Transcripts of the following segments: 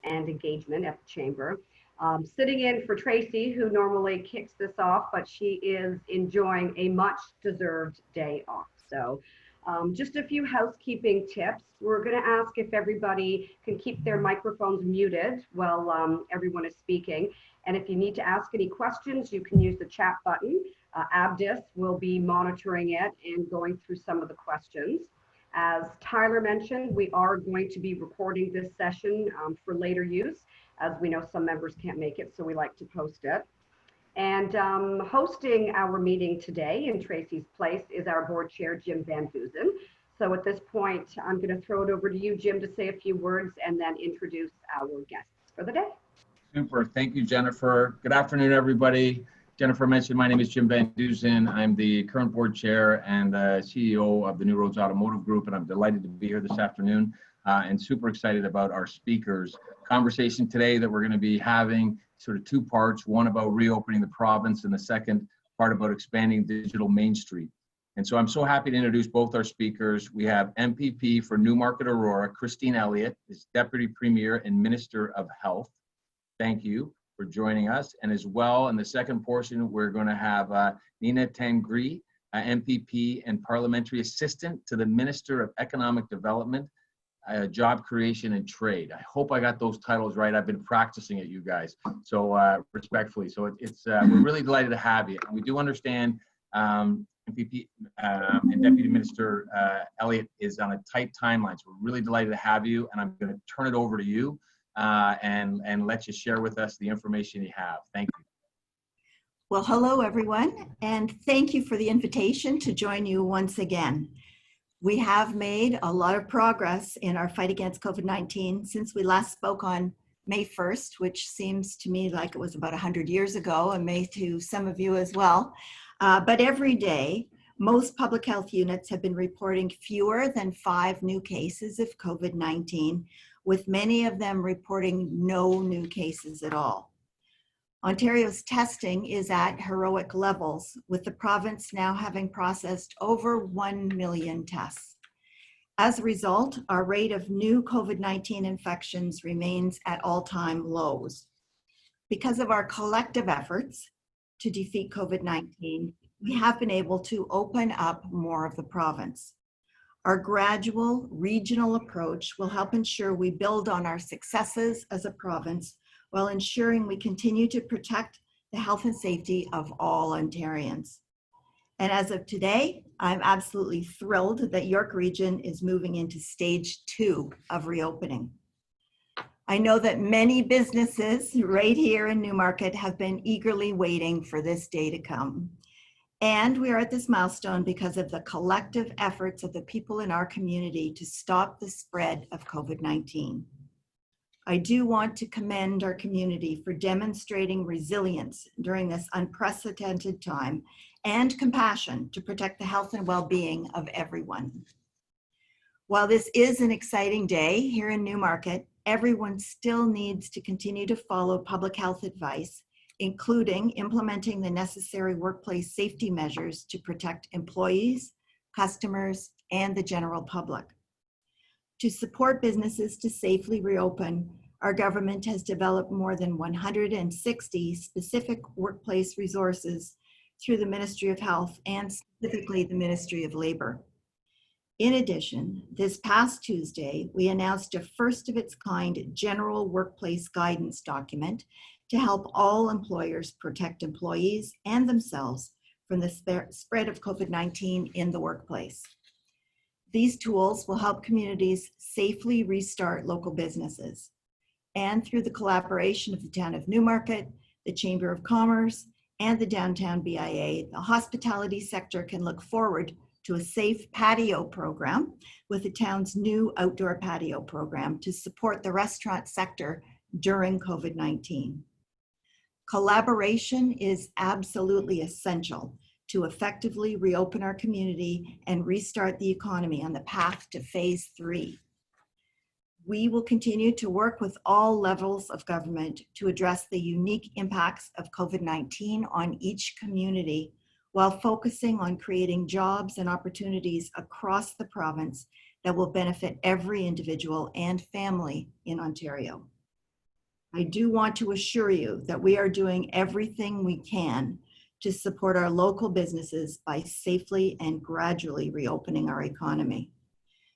and Engagement at the Chamber. Sitting in for Tracy, who normally kicks this off, but she is enjoying a much deserved day off. So just a few housekeeping tips. We're going to ask if everybody can keep their microphones muted while everyone is speaking. And if you need to ask any questions, you can use the chat button. Abdis will be monitoring it and going through some of the questions. As Tyler mentioned, we are going to be recording this session for later use, as we know some members can't make it, so we like to post it. And hosting our meeting today in Tracy's place is our board chair, Jim Van Dusen. So at this point, I'm going to throw it over to you, Jim, to say a few words and then introduce our guests for the day. Super. Thank you, Jennifer. Good afternoon, everybody. Jennifer mentioned my name is Jim Van Dusen. I'm the current board chair and CEO of the New Roads Automotive Group, and I'm delighted to be here this afternoon and super excited about our speakers. Conversation today that we're going to be having sort of two parts, one about reopening the province and the second part about expanding digital Main Street. And so I'm so happy to introduce both our speakers. We have MPP for Newmarket-Aurora, Christine Elliott, is Deputy Premier and Minister of Health. Thank you for joining us. And as well, in the second portion, we're going to have Nina Tangri, MPP and Parliamentary Assistant to the Minister of Economic Development, Job Creation and Trade. I hope I got those titles right. I've been practicing it, you guys. So respectfully, so we're really delighted to have you. And we do understand MPP and Deputy Minister Elliott is on a tight timeline. So we're really delighted to have you. And I'm going to turn it over to you and let you share with us the information you have. Thank you. Well, hello, everyone. And thank you for the invitation to join you once again. We have made a lot of progress in our fight against COVID-19 since we last spoke on May 1st, which seems to me like it was about 100 years ago, and may to some of you as well. But every day, most public health units have been reporting fewer than 5 new cases of COVID-19, with many of them reporting no new cases at all. Ontario's testing is at heroic levels, with the province now having processed over 1 million tests. As a result, our rate of new COVID-19 infections remains at all-time lows. Because of our collective efforts to defeat COVID-19, we have been able to open up more of the province. Our gradual regional approach will help ensure we build on our successes as a province while ensuring we continue to protect the health and safety of all Ontarians. And as of today, I'm absolutely thrilled that York Region is moving into stage 2 of reopening. I know that many businesses right here in Newmarket have been eagerly waiting for this day to come. And we are at this milestone because of the collective efforts of the people in our community to stop the spread of COVID-19. I do want to commend our community for demonstrating resilience during this unprecedented time and compassion to protect the health and well-being of everyone. While this is an exciting day here in Newmarket, everyone still needs to continue to follow public health advice, including implementing the necessary workplace safety measures to protect employees, customers, and the general public. To support businesses to safely reopen, our government has developed more than 160 specific workplace resources through the Ministry of Health and specifically the Ministry of Labor. In addition, this past Tuesday, we announced a first-of-its-kind general workplace guidance document to help all employers protect employees and themselves from the spread of COVID-19 in the workplace. These tools will help communities safely restart local businesses. And through the collaboration of the Town of Newmarket, the Chamber of Commerce, and the Downtown BIA, the hospitality sector can look forward to a safe patio program with the town's new outdoor patio program to support the restaurant sector during COVID-19. Collaboration is absolutely essential to effectively reopen our community and restart the economy on the path to phase 3. We will continue to work with all levels of government to address the unique impacts of COVID-19 on each community while focusing on creating jobs and opportunities across the province that will benefit every individual and family in Ontario. I do want to assure you that we are doing everything we can to support our local businesses by safely and gradually reopening our economy.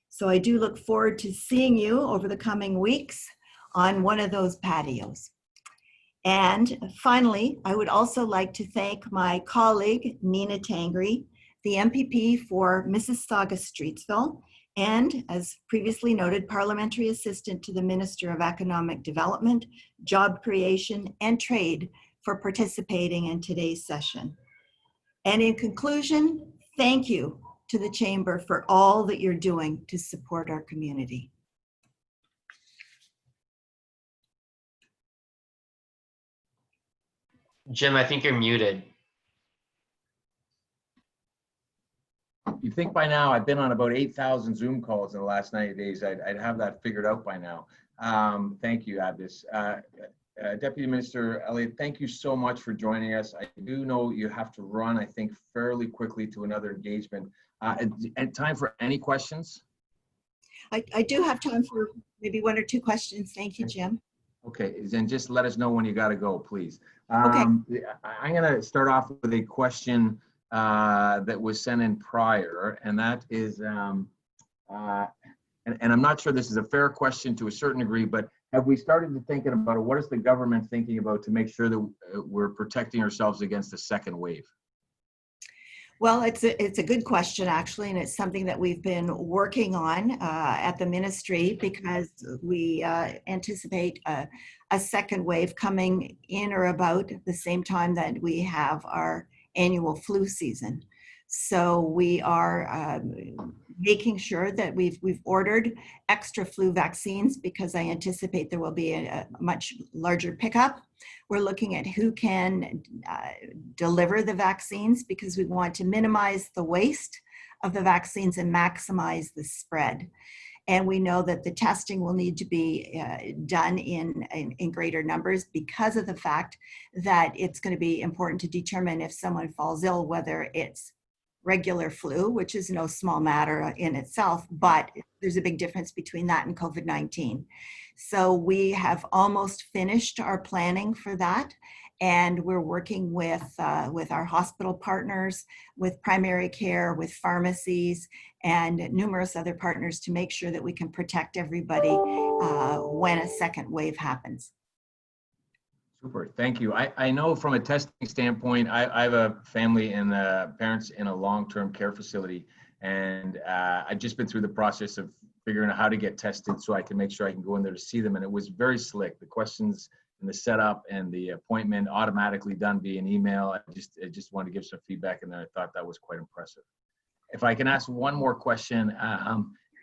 So I do look forward to seeing you over the coming weeks on one of those patios. And finally, I would also like to thank my colleague, Nina Tangri, the MPP for Mississauga-Streetsville, and as previously noted, Parliamentary Assistant to the Minister of Economic Development, Job Creation, and Trade for participating in today's session. And in conclusion, thank you to the Chamber for all that you're doing to support our community. Jim, I think you're muted. You'd think by now, I've been on about 8,000 Zoom calls in the last 90 days. I'd have that figured out by now. Thank you, Abdis. Deputy Minister Elliott, thank you so much for joining us. I do know you have to run, I think, fairly quickly to another engagement. And time for any questions? I do have time for maybe one or two questions. Thank you, Jim. Okay, then just let us know when you got to go, please. Okay. I'm going to start off with a question that was sent in prior, and that is, and I'm not sure this is a fair question to a certain degree, but have we started to thinking about what is the government thinking about to make sure that we're protecting ourselves against the second wave? Well, it's a good question, actually, and it's something that we've been working on at the ministry because we anticipate a second wave coming in or about the same time that we have our annual flu season. So we are making sure that we've ordered extra flu vaccines because I anticipate there will be a much larger pickup. We're looking at who can deliver the vaccines because we want to minimize the waste of the vaccines and maximize the spread. And we know that the testing will need to be done in greater numbers because of the fact that it's going to be important to determine if someone falls ill, whether it's regular flu, which is no small matter in itself, but there's a big difference between that and COVID-19. So we have almost finished our planning for that. And we're working with our hospital partners, with primary care, with pharmacies, and numerous other partners to make sure that we can protect everybody when a second wave happens. Super, thank you. I know from a testing standpoint, I have a family and parents in a long-term care facility, and I've just been through the process of figuring out how to get tested so I can make sure I can go in there to see them, and it was very slick. The questions and the setup and the appointment automatically done via an email. I just wanted to give some feedback in there. I thought that was quite impressive. If I can ask one more question,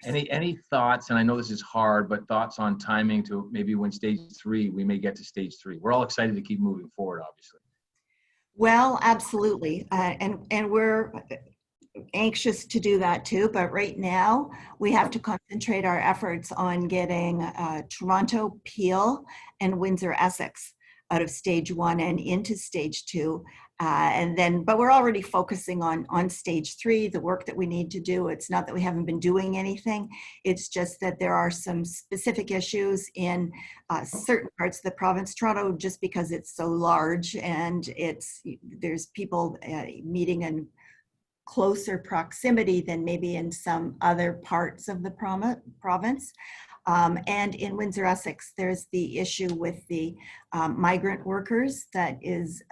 any thoughts, and I know this is hard, but thoughts on timing to maybe when stage 3, we may get to stage 3. We're all excited to keep moving forward, obviously. Well, absolutely. And we're anxious to do that too, but right now we have to concentrate our efforts on getting Toronto, Peel, and Windsor-Essex out of stage 1 and into stage 2. But we're already focusing on stage 3, the work that we need to do. It's not that we haven't been doing anything. It's just that there are some specific issues in certain parts of the province. Toronto, just because it's so large and there's people meeting in closer proximity than maybe in some other parts of the province. And in Windsor-Essex, there's the issue with the migrant workers that is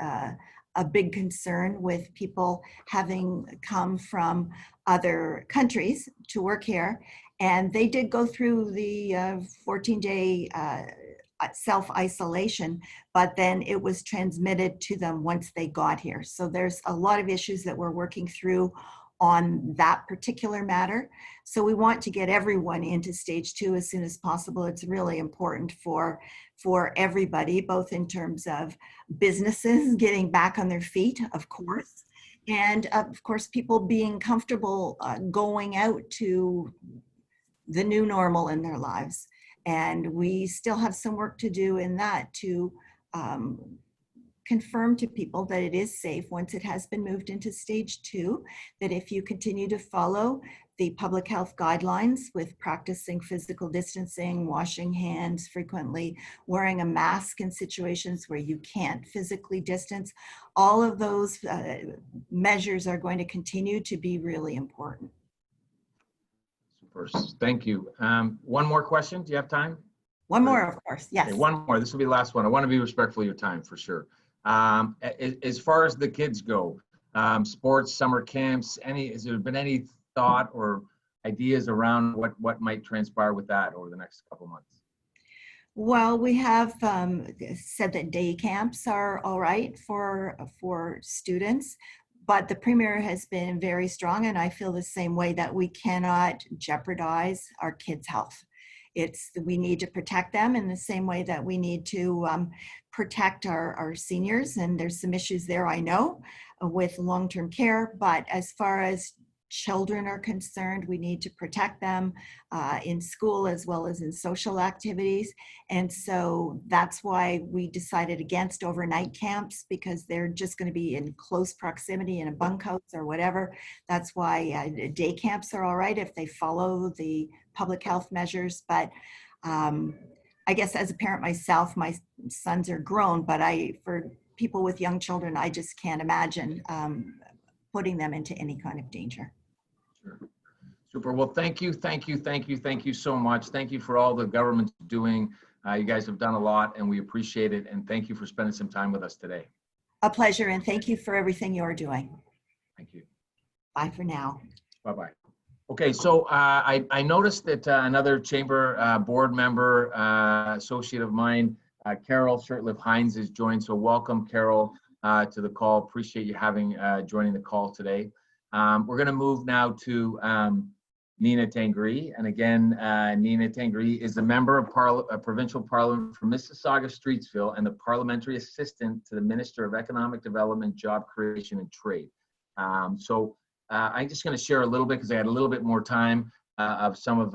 a big concern with people having come from other countries to work here. And they did go through the 14-day self-isolation, but then it was transmitted to them once they got here. So there's a lot of issues that we're working through on that particular matter. So we want to get everyone into stage 2 as soon as possible. It's really important for everybody, both in terms of businesses getting back on their feet, of course, and of course, people being comfortable going out to the new normal in their lives. And we still have some work to do in that to confirm to people that it is safe once it has been moved into stage 2, that if you continue to follow the public health guidelines with practicing physical distancing, washing hands frequently, wearing a mask in situations where you can't physically distance. All of those measures are going to continue to be really important. Super. Thank you. One more question. Do you have time? One more, of course. Yes. Okay, one more. This will be the last one. I want to be respectful of your time for sure. As far as the kids go, sports, summer camps, has there been any thought or ideas around what might transpire with that over the next couple months? Well, we have said that day camps are all right for students, but the Premier has been very strong, and I feel the same way, that we cannot jeopardize our kids' health. We need to protect them in the same way that we need to protect our seniors, and there's some issues there, I know, with long-term care, but as far as children are concerned, we need to protect them in school as well as in social activities. And so that's why we decided against overnight camps, because they're just going to be in close proximity in a bunkhouse or whatever. That's why day camps are all right if they follow the public health measures. But I guess as a parent myself, my sons are grown, but for people with young children, I just can't imagine putting them into any kind of danger. Sure. Super. Well, thank you so much. Thank you for all the government's doing. You guys have done a lot, and we appreciate it. And thank you for spending some time with us today. A pleasure, and thank you for everything you're doing. Thank you. Bye for now. Bye-bye. Okay, so I noticed that another chamber board member, associate of mine, Carol Shirtliff-Hines, has joined. So welcome, Carol, to the call. Appreciate you joining the call today. We're going to move now to Nina Tangri. And again, Nina Tangri is a member of Provincial Parliament for Mississauga-Streetsville and the Parliamentary Assistant to the Minister of Economic Development, Job Creation and Trade. I'm just going to share a little bit, because I had a little bit more time, of some of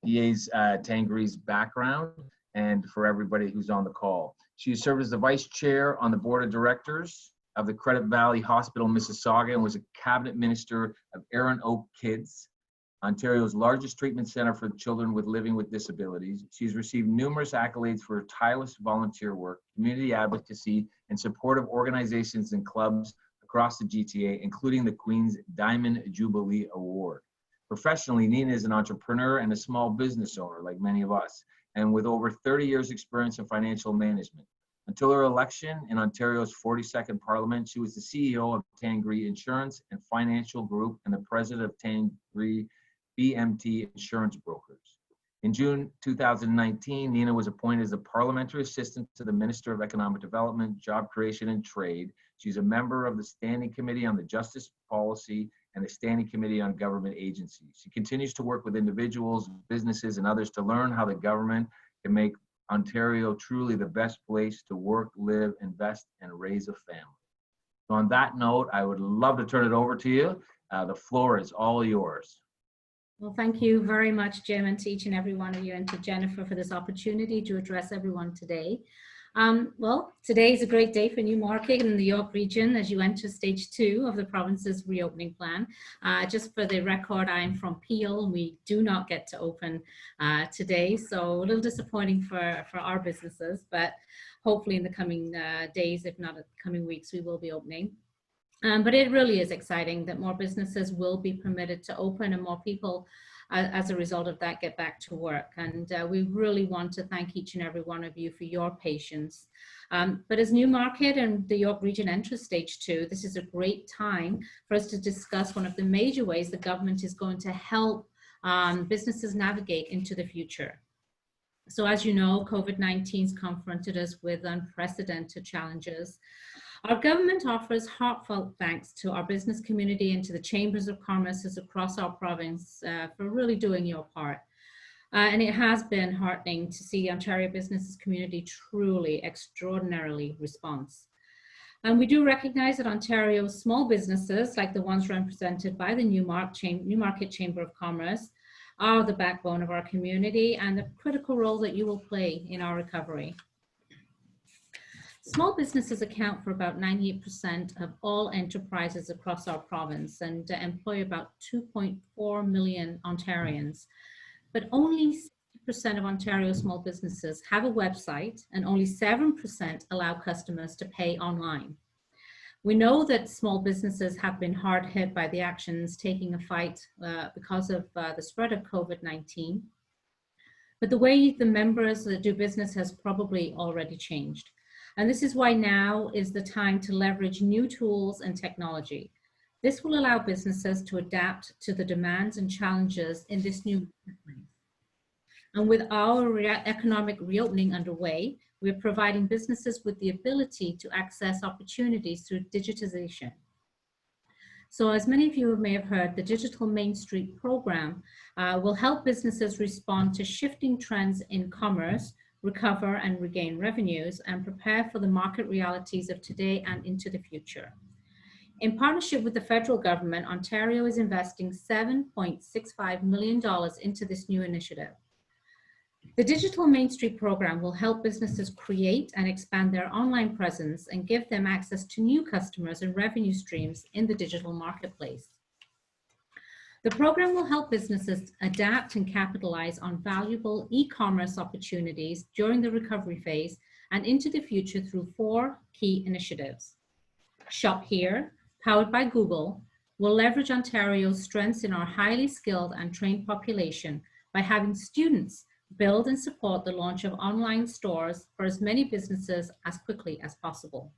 DA's Tangri's background, and for everybody who's on the call. She served as the Vice Chair on the Board of Directors of the Credit Valley Hospital, Mississauga, and was a Cabinet Minister of Erin Oak Kids, Ontario's largest treatment center for children living with disabilities. She's received numerous accolades for her tireless volunteer work, community advocacy, and support of organizations and clubs across the GTA, including the Queen's Diamond Jubilee Award. Professionally, Nina is an entrepreneur and a small business owner, like many of us, and with over 30 years experience in financial management. Until her election in Ontario's 42nd Parliament, she was the CEO of Tangri Insurance and Financial Group and the president of Tangri BMT Insurance Brokers. In June 2019, Nina was appointed as a parliamentary assistant to the Minister of Economic Development, Job Creation and Trade. She's a member of the Standing Committee on the Justice Policy and the Standing Committee on Government Agencies. She continues to work with individuals, businesses, and others to learn how the government can make Ontario truly the best place to work, live, invest, and raise a family. So on that note, I would love to turn it over to you. The floor is all yours. Well, thank you very much, Jim, and to each and every one of you, and to Jennifer for this opportunity to address everyone today. Well, today is a great day for Newmarket and the York region as you enter stage 2 of the province's reopening plan. Just for the record, I'm from Peel and we do not get to open today, so a little disappointing for our businesses, but hopefully in the coming days, if not in the coming weeks, we will be opening. But it really is exciting that more businesses will be permitted to open and more people as a result of that get back to work. And we really want to thank each and every one of you for your patience. But as Newmarket and the York region enter stage 2, this is a great time for us to discuss one of the major ways the government is going to help businesses navigate into the future. So as you know, COVID-19's confronted us with unprecedented challenges. Our government offers heartfelt thanks to our business community and to the chambers of commerce across our province for really doing your part. And it has been heartening to see Ontario businesses community truly extraordinarily response. And we do recognize that Ontario's small businesses, like the ones represented by the Newmarket Chamber of Commerce, are the backbone of our community and the critical role that you will play in our recovery. Small businesses account for about 98% of all enterprises across our province and employ about 2.4 million Ontarians. But only 60% of Ontario small businesses have a website, and only 7% allow customers to pay online. We know that small businesses have been hard hit by the actions taking a fight because of the spread of COVID-19. But the way the members that do business has probably already changed. And this is why now is the time to leverage new tools and technology. This will allow businesses to adapt to the demands and challenges in this new marketplace. And with our economic reopening underway, we're providing businesses with the ability to access opportunities through digitization. So as many of you may have heard, the Digital Main Street program will help businesses respond to shifting trends in commerce, recover and regain revenues, and prepare for the market realities of today and into the future. In partnership with the federal government, Ontario is investing $7.65 million into this new initiative. The Digital Main Street program will help businesses create and expand their online presence and give them access to new customers and revenue streams in the digital marketplace. The program will help businesses adapt and capitalize on valuable e-commerce opportunities during the recovery phase and into the future through 4 key initiatives. Shop Here, powered by Google, will leverage Ontario's strengths in our highly skilled and trained population by having students build and support the launch of online stores for as many businesses as quickly as possible.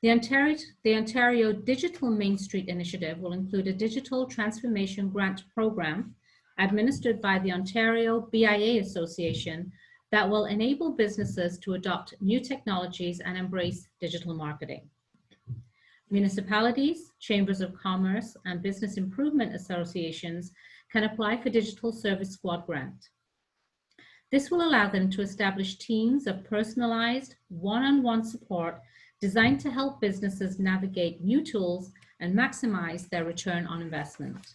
The Ontario Digital Main Street Initiative will include a digital transformation grant program administered by the Ontario BIA Association that will enable businesses to adopt new technologies and embrace digital marketing. Municipalities, chambers of commerce, and business improvement associations can apply for Digital Service Squad grant. This will allow them to establish teams of personalized, one-on-one support designed to help businesses navigate new tools and maximize their return on investment.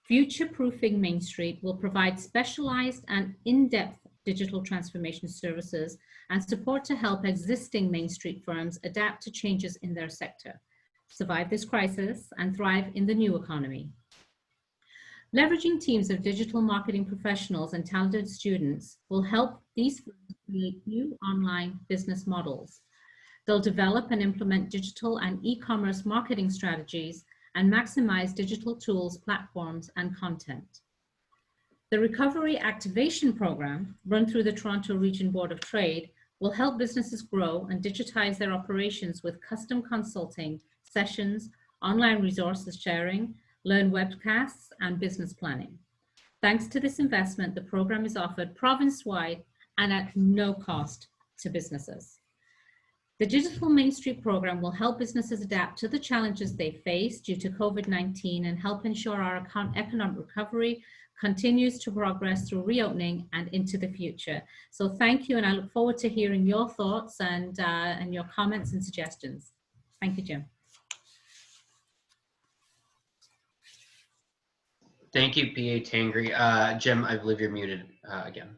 Future-proofing Main Street will provide specialized and in-depth digital transformation services and support to help existing Main Street firms adapt to changes in their sector, survive this crisis, and thrive in the new economy. Leveraging teams of digital marketing professionals and talented students will help these firms create new online business models. They'll develop and implement digital and e-commerce marketing strategies and maximize digital tools, platforms, and content. The Recovery Activation Program, run through the Toronto Region Board of Trade, will help businesses grow and digitize their operations with custom consulting, sessions, online resources sharing, learn webcasts, and business planning. Thanks to this investment, the program is offered province-wide and at no cost to businesses. The Digital Main Street program will help businesses adapt to the challenges they face due to COVID-19 and help ensure our economic recovery continues to progress through reopening and into the future. So thank you, and I look forward to hearing your thoughts and your comments and suggestions. Thank you, Jim. Thank you, PA Tangri. Jim, I believe you're muted again.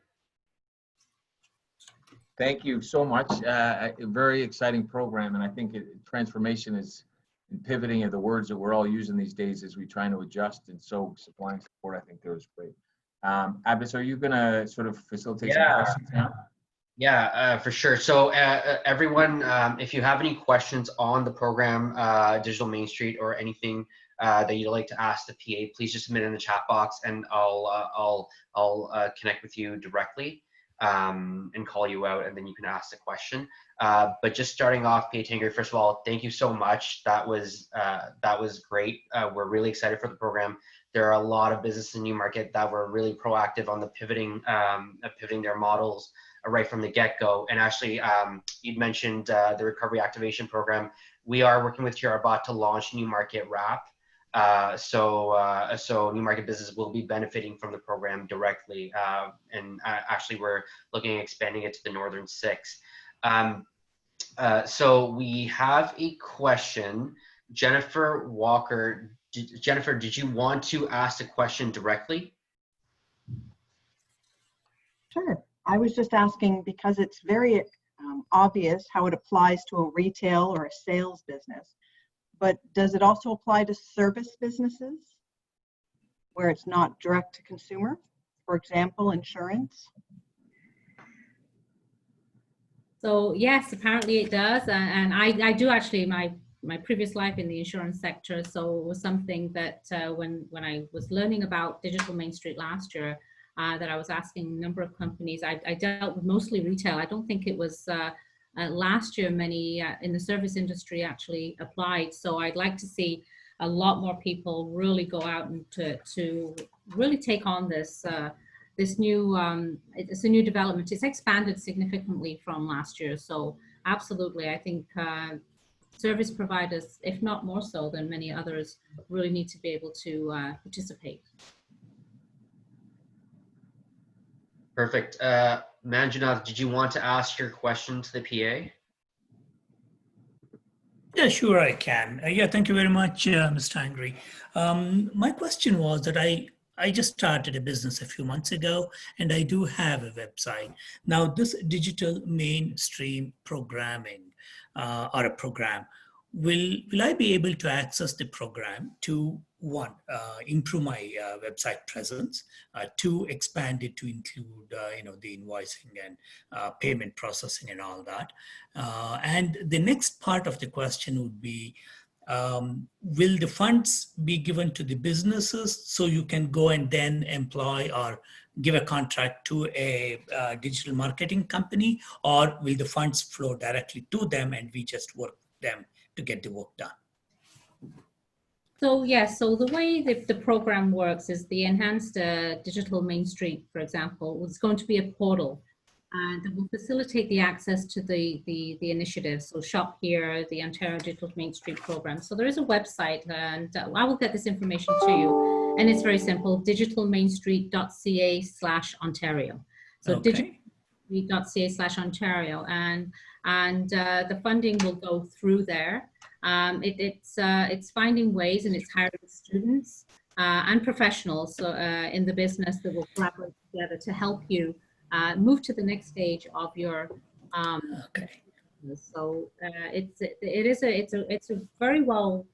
Thank you so much. A very exciting program, and I think transformation is pivoting of the words that we're all using these days as we try to adjust, and so supplying support, I think that was great. Abbas, are you going to sort of facilitate some questions now? Yeah, for sure. So everyone, if you have any questions on the program, Digital Main Street, or anything that you'd like to ask the PA, please just submit in the chat box, and I'll connect with you directly and call you out, and then you can ask the question. But just starting off, PA Tangri, first of all, thank you so much. That was great. We're really excited for the program. There are a lot of businesses in Newmarket that were really proactive on the pivoting their models right from the get-go. And actually, you'd mentioned the Recovery Activation Program. We are working with TRBot to launch Newmarket Wrap. So Newmarket business will be benefiting from the program directly. And actually, we're looking at expanding it to the Northern 6. So we have a question. Jennifer Walker. Jennifer, did you want to ask a question directly? Sure. I was just asking, because it's very obvious how it applies to a retail or a sales business, but does it also apply to service businesses where it's not direct to consumer? For example, insurance? So yes, apparently it does. And I do actually, my previous life in the insurance sector. So it was something that when I was learning about Digital Main Street last year, that I was asking a number of companies. I dealt with mostly retail. I don't think it was last year many in the service industry actually applied. So I'd like to see a lot more people really go out and to really take on this this new it's a new development. It's expanded significantly from last year. So absolutely, I think service providers, if not more so than many others, really need to be able to participate. Perfect. Manjunath, did you want to ask your question to the PA? Yeah, sure, I can. Yeah, thank you very much, Ms. Tangri. My question was that I just started a business a few months ago, and I do have a website. Now, this digital mainstream programming or a program, will I be able to access the program to, one, improve my website presence, two, expand it to include the invoicing and payment processing and all that? And the next part of the question would be, will the funds be given to the businesses so you can go and then employ or give a contract to a digital marketing company, or will the funds flow directly to them and we just work with them to get the work done? So yes, so the way the program works is the enhanced Digital Main Street, for example, is going to be a portal that will facilitate the access to the initiative. So Shop Here, the Ontario Digital Main Street program. So there is a website, and I will get this information to you. And it's very simple: digitalmainstreet.ca/Ontario. So Okay. digitalmainstreet.ca/Ontario, and the funding will go through there. It's finding ways, and it's hiring students and professionals in the business that will collaborate together to help you move to the next stage of your Okay. so it's a very well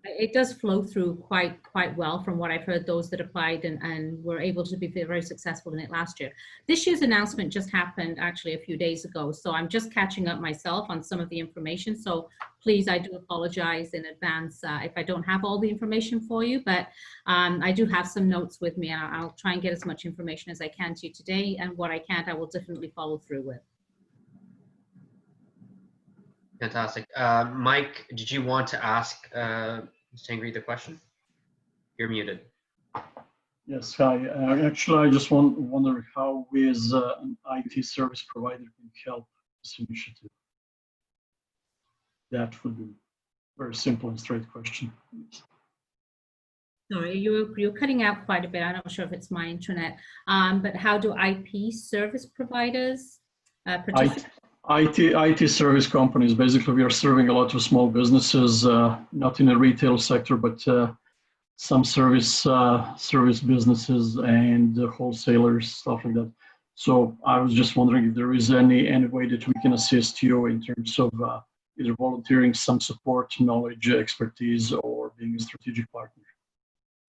it does flow through quite well from what I've heard, those that applied and were able to be very successful in it last year. This year's announcement just happened actually a few days ago, so I'm just catching up myself on some of the information. So please, I do apologize in advance if I don't have all the information for you, but I do have some notes with me, and I'll try and get as much information as I can to you today, and what I can't, I will definitely follow through with. Fantastic. Mike, did you want to ask Ms. Tangri the question? You're muted. Yes, hi. Actually, I just wonder how we as an IT service provider can help this initiative. That would be a very simple and straight question. Sorry, you're cutting out quite a bit. I'm not sure if it's my internet, but how do IP service providers participate? IT service companies, basically we are serving a lot of small businesses, not in the retail sector, but some service businesses and wholesalers, stuff like that. So I was just wondering if there is any way that we can assist you in terms of either volunteering some support, knowledge, expertise, or being a strategic partner.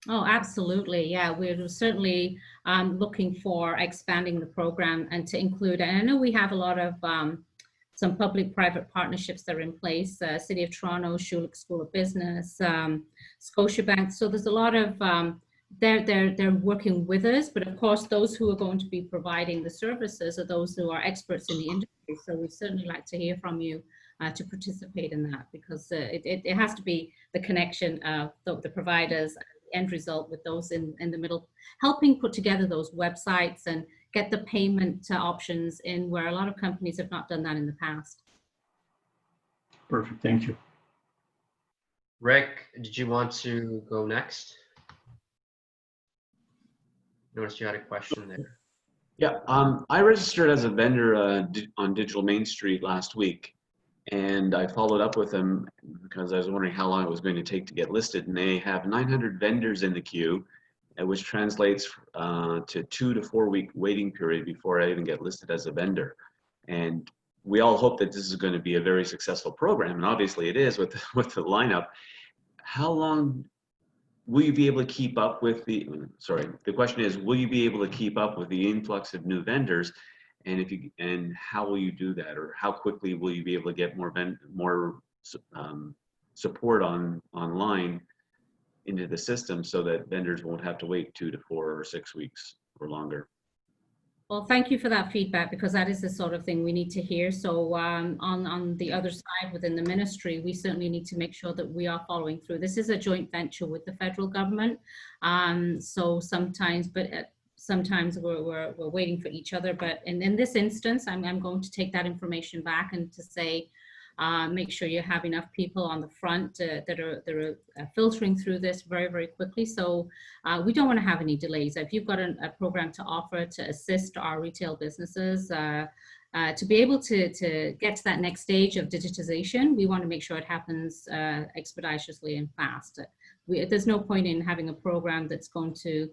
Oh, absolutely. Yeah, we're certainly looking for expanding the program and to include, and I know we have a lot of some public-private partnerships that are in place, City of Toronto, Schulich School of Business, Scotiabank. So there's a lot of, they're working with us, but of course, those who are going to be providing the services are those who are experts in the industry. So we'd certainly like to hear from you to participate in that, because it has to be the connection of the providers, end result with those in the middle, helping put together those websites and get the payment options in where a lot of companies have not done that in the past. Perfect, thank you. Rick, did you want to go next? Noticed you had a question there. Yeah, I registered as a vendor on Digital Main Street last week, and I followed up with them because I was wondering how long it was going to take to get listed, and they have 900 vendors in the queue, which translates to 2 to 4 week waiting period before I even get listed as a vendor. And we all hope that this is going to be a very successful program, and obviously it is with the lineup. How long will you be able to keep up with the question is, will you be able to keep up with the influx of new vendors? And how will you do that, or how quickly will you be able to get more support online into the system so that vendors won't have to wait 2 to 4 or 6 weeks or longer? Well, thank you for that feedback, because that is the sort of thing we need to hear. So on the other side within the ministry, we certainly need to make sure that we are following through. This is a joint venture with the federal government. So sometimes we're waiting for each other. But in this instance, I'm going to take that information back and to say, make sure you have enough people on the front that are filtering through this very, very quickly. So we don't want to have any delays. If you've got a program to offer to assist our retail businesses to be able to get to that next stage of digitization, we want to make sure it happens expeditiously and fast. There's no point in having a program that's going to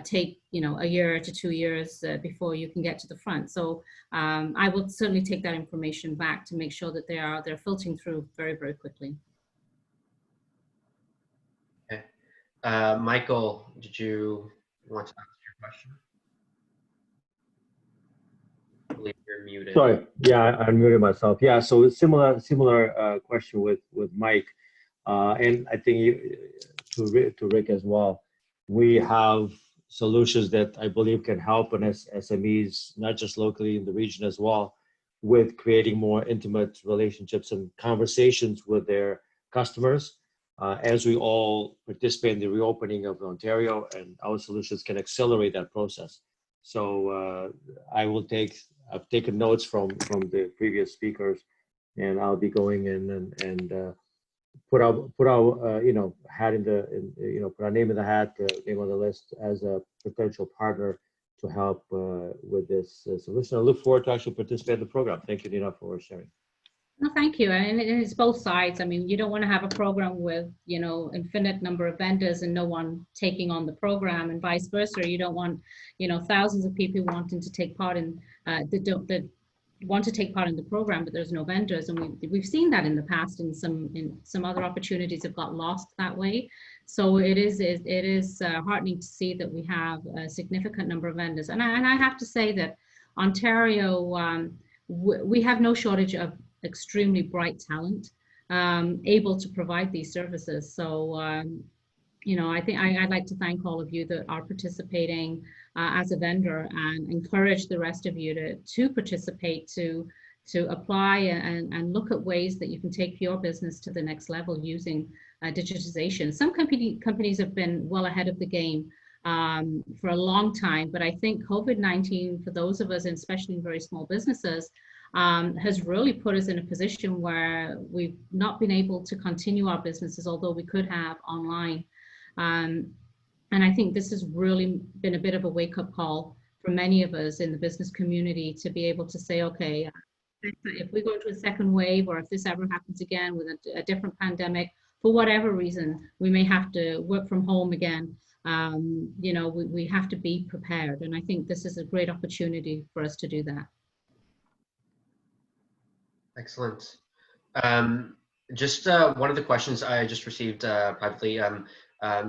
take a year to 2 years before you can get to the front. So I will certainly take that information back to make sure that they're filtering through very, very quickly. Okay, Michael, did you want to ask your question? I believe you're muted. Sorry, yeah, I muted myself. Yeah, so it's similar question with Mike, and I think to Rick as well. We have solutions that I believe can help an SMEs, not just locally in the region as well, with creating more intimate relationships and conversations with their customers. As we all participate in the reopening of Ontario, and our solutions can accelerate that process. So I've taken notes from the previous speakers, and I'll be going in and put our hat put our name in the hat, name on the list as a potential partner to help with this solution. I look forward to actually participating in the program. Thank you, Nina, for sharing. No, thank you. And it's both sides. I mean, you don't want to have a program with, infinite number of vendors and no one taking on the program, and vice versa. You don't want, thousands of people wanting to take part in that want to take part in the program, but there's no vendors. And we've seen that in the past, in some other opportunities have got lost that way. So it is heartening to see that we have a significant number of vendors. And I have to say that Ontario, we have no shortage of extremely bright talent able to provide these services. So I think I'd like to thank all of you that are participating as a vendor, and encourage the rest of you to participate, to apply and look at ways that you can take your business to the next level using digitization. Some companies have been well ahead of the game for a long time, but I think COVID-19, for those of us, and especially in very small businesses, has really put us in a position where we've not been able to continue our businesses, although we could have online. And I think this has really been a bit of a wake-up call for many of us in the business community to be able to say, okay, if we go into a second wave, or if this ever happens again with a different pandemic, for whatever reason, we may have to work from home again. We have to be prepared. And I think this is a great opportunity for us to do that. Excellent. Just one of the questions I just received privately.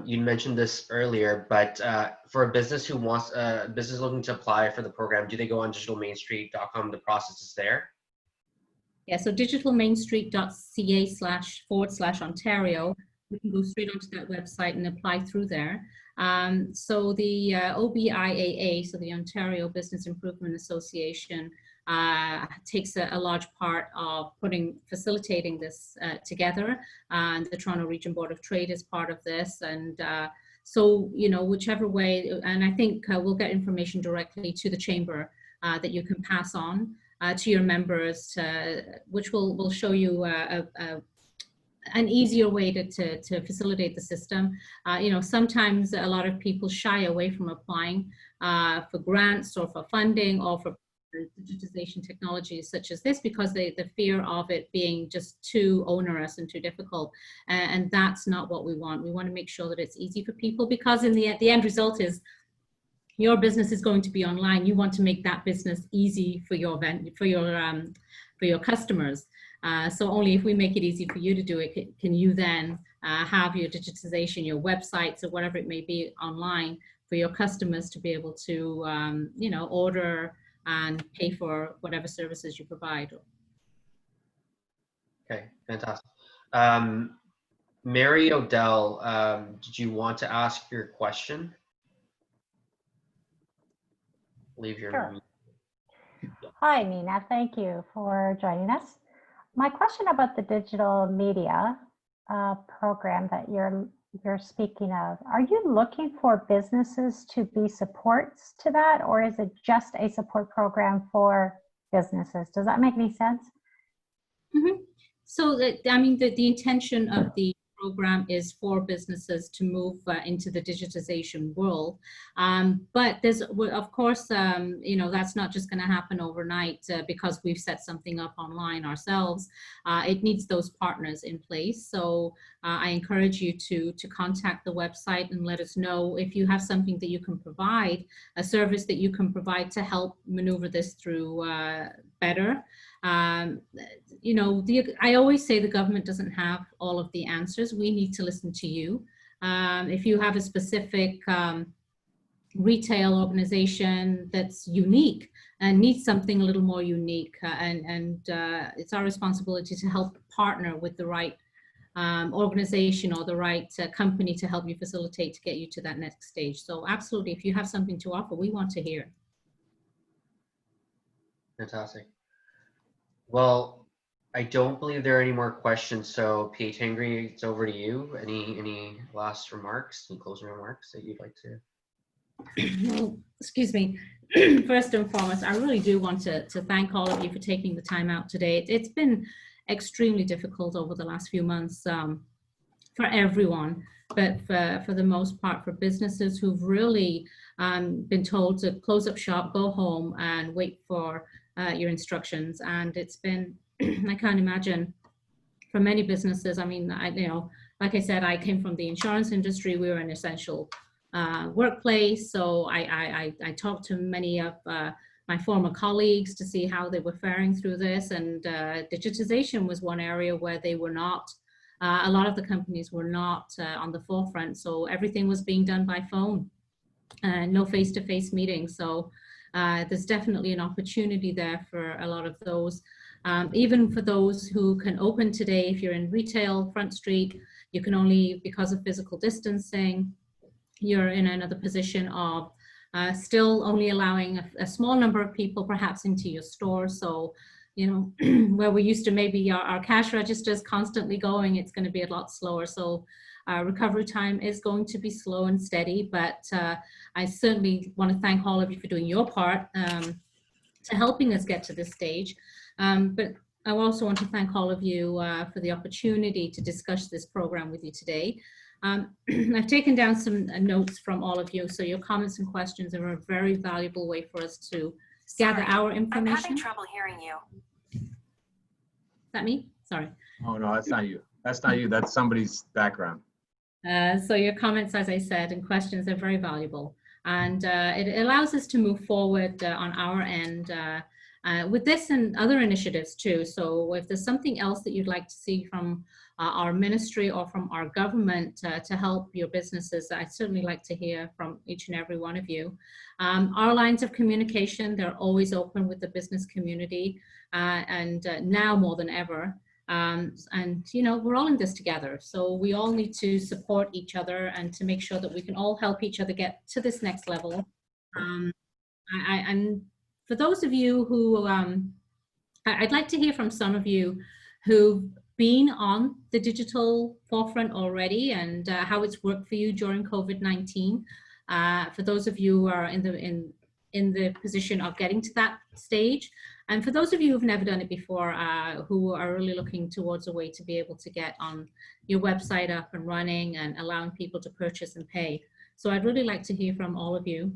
You mentioned this earlier, but for a business who wants business looking to apply for the program, do they go on digitalmainstreet.com? The process is there. Yeah, so digitalmainstreet.ca//Ontario. You can go straight onto that website and apply through there. So the OBIAA, so the Ontario Business Improvement Association, takes a large part of facilitating this together, and the Toronto Region Board of Trade is part of this. And so, whichever way, and I think we'll get information directly to the chamber that you can pass on to your members, which will show you an easier way to facilitate the system. Sometimes a lot of people shy away from applying for grants or for funding or for digitization technologies such as this, because the fear of it being just too onerous and too difficult, and that's not what we want. We want to make sure that it's easy for people, because in the end result is, your business is going to be online, you want to make that business easy for your customers. So only if we make it easy for you to do it, can you then have your digitization, your websites, or whatever it may be online for your customers to be able to, you know, order and pay for whatever services you provide. Okay, fantastic. Mary Odell, did you want to ask your question? Leave your. Sure. Hi, Nina. Thank you for joining us. My question about the digital media program that you're speaking of, are you looking for businesses to be supports to that, or is it just a support program for businesses? Does that make any sense? Mm-hmm. So I mean, the intention of the program is for businesses to move into the digitization world. But there's, of course, you know, that's not just going to happen overnight because we've set something up online ourselves. It needs those partners in place. So I encourage you to contact the website and let us know if you have something that you can provide, a service that you can provide to help maneuver this through better. You know, I always say the government doesn't have all of the answers. We need to listen to you. If you have a specific retail organization that's unique and needs something a little more unique, and it's our responsibility to help partner with the right organization or the right company to help you facilitate to get you to that next stage. So absolutely, if you have something to offer, we want to hear. Fantastic. Well, I don't believe there are any more questions. So PA Tangri, it's over to you. Any last remarks, any closing remarks that you'd like to? Well, excuse me. First and foremost, I really do want to thank all of you for taking the time out today. It's been extremely difficult over the last few months for everyone, but for the most part for businesses who've really been told to close up shop, go home and wait for your instructions. And it's been, I can't imagine, for many businesses. I mean, you know, like I said, I came from the insurance industry. We were an essential workplace. So I talked to many of my former colleagues to see how they were faring through this. And digitization was one area where they were not, a lot of the companies were not on the forefront. So everything was being done by phone, no face-to-face meetings. So there's definitely an opportunity there for a lot of those. Even for those who can open today, if you're in retail, Front Street, you can only, because of physical distancing, you're in another position of still only allowing a small number of people perhaps into your store. So, you know, where we used to maybe our cash registers constantly going, it's going to be a lot slower. So recovery time is going to be slow and steady, but I certainly want to thank all of you for doing your part to helping us get to this stage. But I also want to thank all of you for the opportunity to discuss this program with you today. I've taken down some notes from all of you, so your comments and questions are a very valuable way for us to gather our information. I'm having trouble hearing you. Is that me? Sorry. Oh, no, that's not you. That's not you. That's somebody's background. So your comments, as I said, and questions are very valuable. And it allows us to move forward on our end with this and other initiatives too. So if there's something else that you'd like to see from our ministry or from our government to help your businesses, I'd certainly like to hear from each and every one of you. Our lines of communication, they're always open with the business community and now more than ever. And, you know, we're all in this together. So we all need to support each other and to make sure that we can all help each other get to this next level. And for those of you who, I'd like to hear from some of you who've been on the digital forefront already and how it's worked for you during COVID-19. For those of you who are in the position of getting to that stage. And for those of you who've never done it before, who are really looking towards a way to be able to get on your website up and running and allowing people to purchase and pay. So I'd really like to hear from all of you.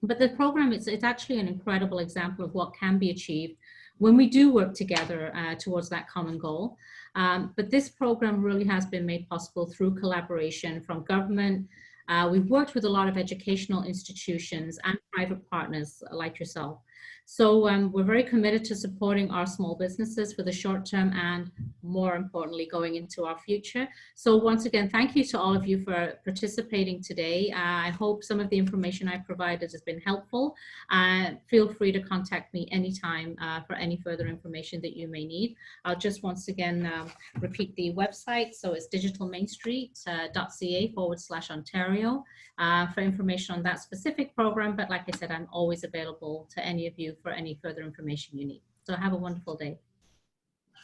But the program, it's actually an incredible example of what can be achieved when we do work together towards that common goal. But this program really has been made possible through collaboration from government, We've worked with a lot of educational institutions and private partners like yourself. So we're very committed to supporting our small businesses for the short term and, more importantly, going into our future. So once again, thank you to all of you for participating today. I hope some of the information I provided has been helpful. Feel free to contact me anytime for any further information that you may need. I'll just once again repeat the website. So it's digitalmainstreet.ca/Ontario for information on that specific program. But like I said, I'm always available to any of you for any further information you need. So have a wonderful day.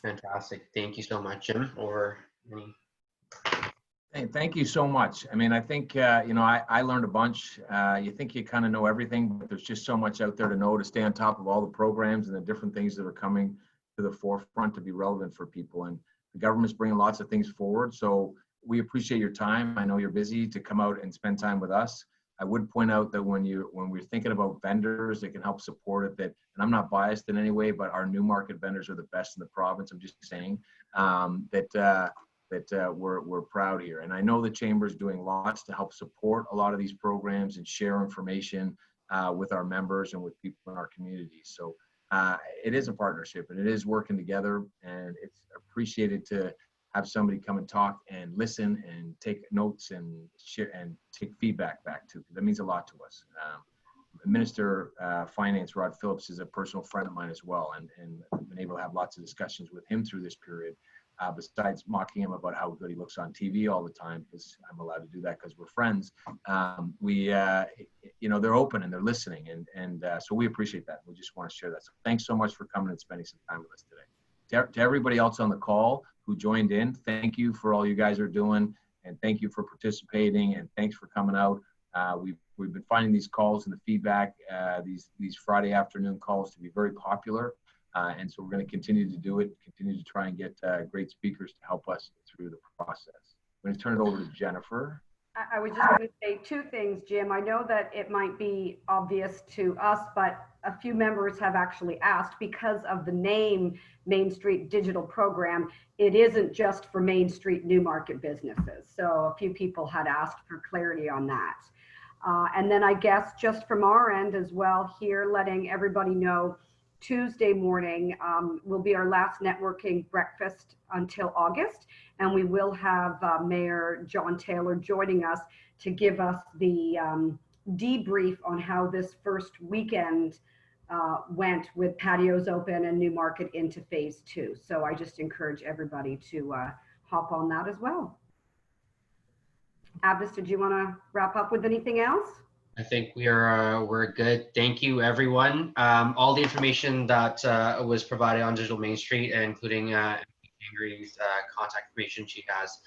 Fantastic. Thank you so much, Jim. Or any... Hey, thank you so much. I mean, I think, you know, I learned a bunch. You think you kind of know everything, but there's just so much out there to know, to stay on top of all the programs and the different things that are coming to the forefront to be relevant for people. And the government's bringing lots of things forward. So we appreciate your time. I know you're busy to come out and spend time with us. I would point out that when we're thinking about vendors that can help support it, that, and I'm not biased in any way, but our Newmarket vendors are the best in the province. I'm just saying that we're proud here. And I know the Chamber is doing lots to help support a lot of these programs and share information with our members and with people in our communities. So it is a partnership and it is working together, and it's appreciated to have somebody come and talk and listen and take notes and share and take feedback back too. That means a lot to us. Minister Finance Rod Phillips is a personal friend of mine as well, and I've been able to have lots of discussions with him through this period. Besides mocking him about how good he looks on TV all the time, because I'm allowed to do that because we're friends. You know, they're open and they're listening, and so we appreciate that. We just want to share that. So thanks so much for coming and spending some time with us today. To everybody else on the call who joined in, thank you for all you guys are doing, and thank you for participating, and thanks for coming out. We've been finding these calls and the feedback, these Friday afternoon calls, to be very popular. And so we're going to continue to do it, continue to try and get great speakers to help us through the process. I'm going to turn it over to Jennifer. I was just going to say two things, Jim. I know that it might be obvious to us, but a few members have actually asked, because of the name Main Street Digital Program, it isn't just for Main Street Newmarket businesses. So a few people had asked for clarity on that. And then I guess just from our end as well here, letting everybody know, Tuesday morning will be our last networking breakfast until August, and we will have Mayor John Taylor joining us to give us the debrief on how this first weekend went with patios open and Newmarket into phase 2. So I just encourage everybody to hop on that as well. Abdus, did you want to wrap up with anything else? I think we're good. Thank you, everyone. All the information that was provided on Digital Main Street, including Tangri's contact information, she has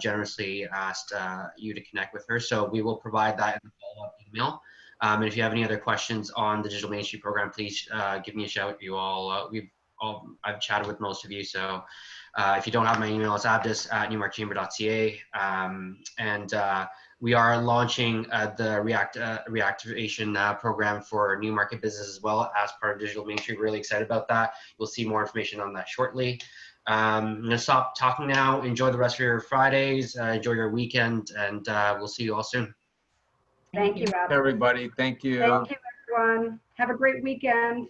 generously asked you to connect with her. So we will provide that in the follow-up email. And if you have any other questions on the Digital Main Street program, please give me a shout. You all, I've chatted with most of you. So if you don't have my email, it's abdus@newmarkchamber.ca. We are launching the reactivation program for Newmarket business as well as part of Digital Main Street. Really excited about that. We'll see more information on that shortly. I'm going to stop talking now. Enjoy the rest of your Fridays. Enjoy your weekend, and we'll see you all soon. Thank you, Abdus. Everybody, thank you. Thank you, everyone. Have a great weekend.